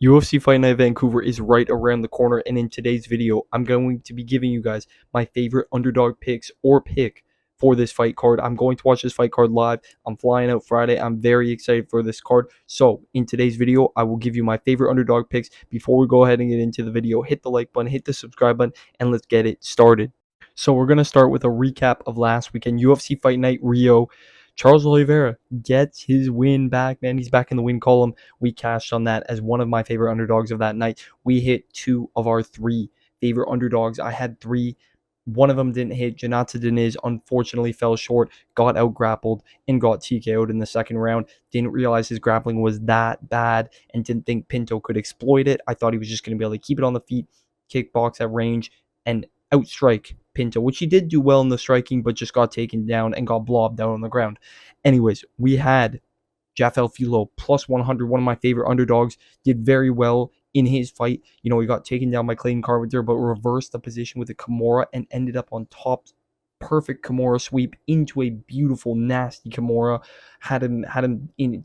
UFC Fight Night Vancouver is right around the corner, and in today's video, I'm going to be giving you guys my favorite underdog picks or pick for this fight card. I'm going to watch this fight card live. I'm flying out Friday. I'm very excited for this card. So, in today's video, I will give you my favorite underdog picks. Before we go ahead and get into the video, hit the like button, hit the subscribe button, and let's get it started. So, we're going to start with a recap of last weekend UFC Fight Night Rio. Charles Oliveira gets his win back, man. He's back in the win column. We cashed on that as one of my favorite underdogs of that night. We hit two of our three favorite underdogs. I had three. One of them didn't hit. Janata Diniz unfortunately fell short, got out grappled, and got TKO'd in the second round. Didn't realize his grappling was that bad and didn't think Pinto could exploit it. I thought he was just going to be able to keep it on the feet, kickbox at range, and outstrike Pinto, which he did do well in the striking, but just got taken down and got blobbed out on the ground. Anyways, we had Jafel Filo plus 100, one of my favorite underdogs, did very well in his fight. You know, he got taken down by Clayton Carpenter, but reversed the position with a Kimura and ended up on top. Perfect Kimura sweep into a beautiful, nasty Kimura. Had him in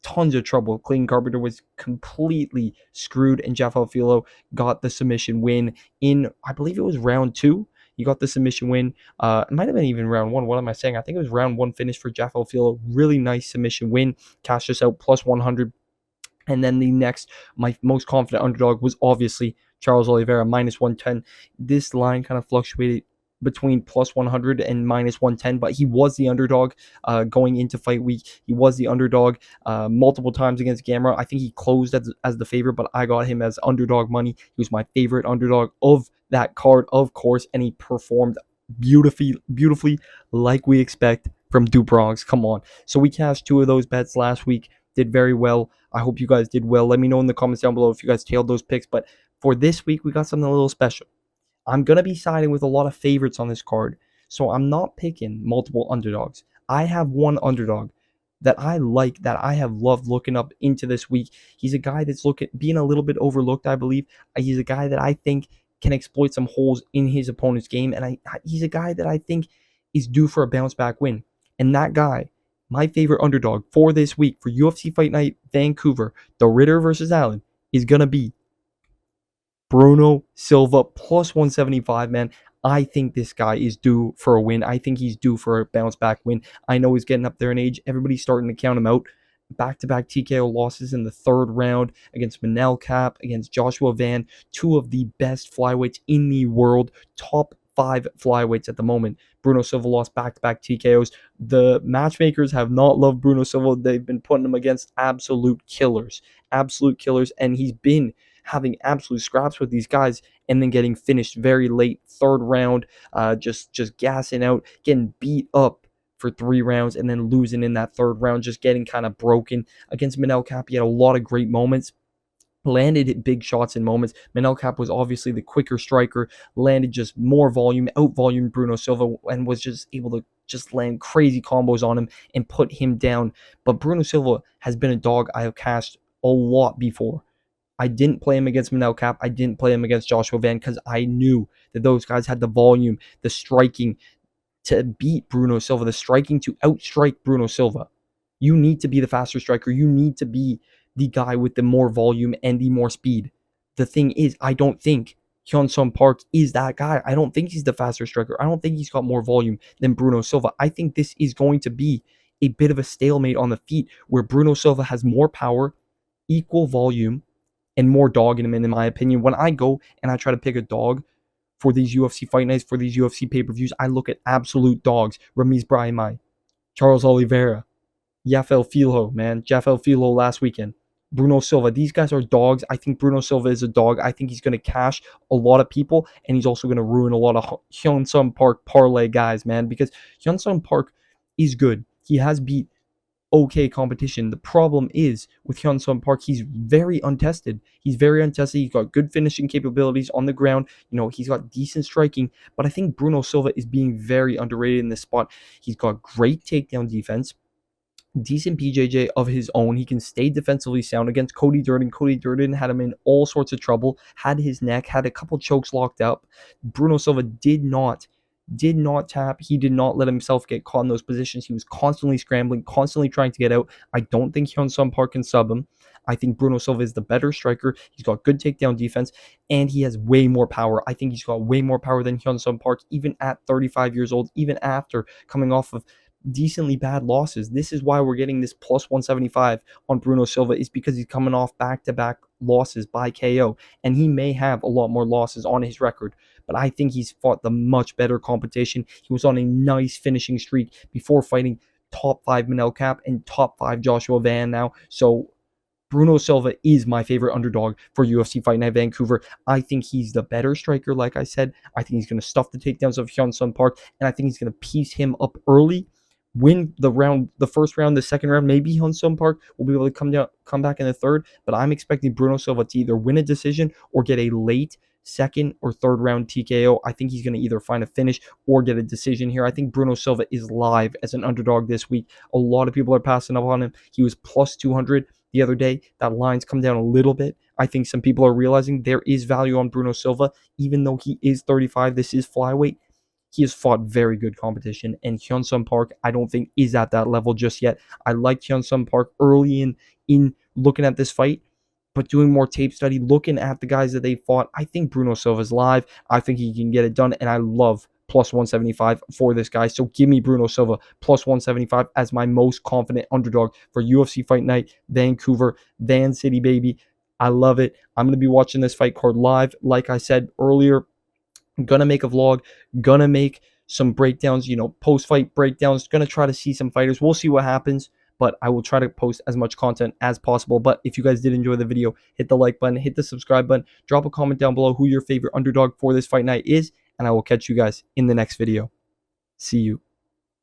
tons of trouble. Clayton Carpenter was completely screwed, and Jafel Filo got the submission win in, I believe it was round two. He got the submission win. It might have been even round one. What am I saying? I think it was round one finish for Jafel Filo. Really nice submission win. Cashed us out plus 100. And then the next, my most confident underdog was obviously Charles Oliveira, minus 110. This line kind of fluctuated between plus 100 and minus 110, but he was the underdog going into fight week. He was the underdog multiple times against Gamera. I think he closed as the favorite, but I got him as underdog money. He was my favorite underdog of that card, of course, and he performed beautifully like we expect from Dubronx. Come on. So we cashed two of those bets last week, did very well. I hope you guys did well. Let me know in the comments down below if you guys tailed those picks. But for this week, we got something a little special. I'm going to be siding with a lot of favorites on this card. So I'm not picking multiple underdogs. I have one underdog that I like, that I have loved looking up into this week. He's a guy that's being a little bit overlooked, I believe. He's a guy that I think can exploit some holes in his opponent's game. And he's a guy that I think is due for a bounce back win. And that guy, my favorite underdog for this week for UFC Fight Night Vancouver, the Ritter versus Allen, is going to be Bruno Silva plus 175, man. I think this guy is due for a win. I think he's due for a bounce back win. I know he's getting up there in age. Everybody's starting to count him out. Back-to-back TKO losses in the third round against Manel Cap, against Joshua Van, two of the best flyweights in the world, top 5 flyweights at the moment. Bruno Silva lost back-to-back TKOs. The matchmakers have not loved Bruno Silva. They've been putting him against absolute killers, and he's been having absolute scraps with these guys and then getting finished very late, third round, just gassing out, getting beat up for 3 rounds and then losing in that third round, just getting kind of broken. Against Manel Cap, he had a lot of great moments, landed big shots in moments. Manel Cap was obviously the quicker striker, landed just more volume, out-volumed Bruno Silva, and was just able to just land crazy combos on him and put him down. But Bruno Silva has been a dog I have cashed a lot before. I didn't play him against Manel Cap. I didn't play him against Joshua Van because I knew that those guys had the volume, the striking to beat Bruno Silva, the striking to outstrike Bruno Silva. You need to be the faster striker. You need to be the guy with the more volume and the more speed. The thing is, I don't think Hyun-Sung Park is that guy. I don't think he's the faster striker. I don't think he's got more volume than Bruno Silva. I think this is going to be a bit of a stalemate on the feet where Bruno Silva has more power, equal volume, and more dog in him, in my opinion. When I go and I try to pick a dog for these UFC fight nights, for these UFC pay-per-views, I look at absolute dogs. Ramiz Brahimaj, Charles Oliveira, Jafel Filo, man. Jafel Filo last weekend. Bruno Silva. These guys are dogs. I think Bruno Silva is a dog. I think he's going to cash a lot of people, and he's also going to ruin a lot of Hyun-Sung Park parlay guys, man, because Hyun-Sung Park is good. He has beat okay competition. The problem is with Hyun-Sung Park, he's very untested. He's got good finishing capabilities on the ground. You know, he's got decent striking, but I think Bruno Silva is being very underrated in this spot. He's got great takedown defense, decent BJJ of his own. He can stay defensively sound against Cody Durden. Cody Durden had him in all sorts of trouble, had his neck, had a couple chokes locked up. Bruno Silva did not did not tap. He did not let himself get caught in those positions. He was constantly scrambling, constantly trying to get out. I don't think Hyun-Sung Park can sub him. I think Bruno Silva is the better striker. He's got good takedown defense, and he has way more power. I think he's got way more power than Hyun-Sung Park, even at 35 years old, even after coming off of decently bad losses. This is why we're getting this plus 175 on Bruno Silva, is because he's coming off back-to-back losses by KO, and he may have a lot more losses on his record, but I think he's fought the much better competition. He was on a nice finishing streak before fighting top 5 Manel Cap and top 5 Joshua Van now. So Bruno Silva is my favorite underdog for UFC Fight Night Vancouver. I think he's the better striker, like I said. I think he's going to stuff the takedowns of Hyun-Sung Park, and I think he's going to piece him up early, win the first round, the second round. Maybe Hyun-Sung Park will be able to come back in the third, but I'm expecting Bruno Silva to either win a decision or get a late second or third round TKO. I think he's going to either find a finish or get a decision here. I think Bruno Silva is live as an underdog this week. A lot of people are passing up on him. He was plus 200 the other day. That line's come down a little bit. I think some people are realizing there is value on Bruno Silva, even though he is 35. This is flyweight. He has fought very good competition, and Hyun-Sung Park, I don't think, is at that level just yet. I liked Hyun-Sung Park early in looking at this fight, but doing more tape study, looking at the guys that they fought, I think Bruno Silva's live. I think he can get it done, and I love plus 175 for this guy. So give me Bruno Silva plus 175 as my most confident underdog for UFC Fight Night Vancouver, Van City, baby. I love it. I'm going to be watching this fight card live. Like I said earlier, I'm going to make a vlog, going to make some breakdowns, post-fight breakdowns, going to try to see some fighters. We'll see what happens, but I will try to post as much content as possible. But if you guys did enjoy the video, hit the like button, hit the subscribe button, drop a comment down below who your favorite underdog for this fight night is, and I will catch you guys in the next video. See you.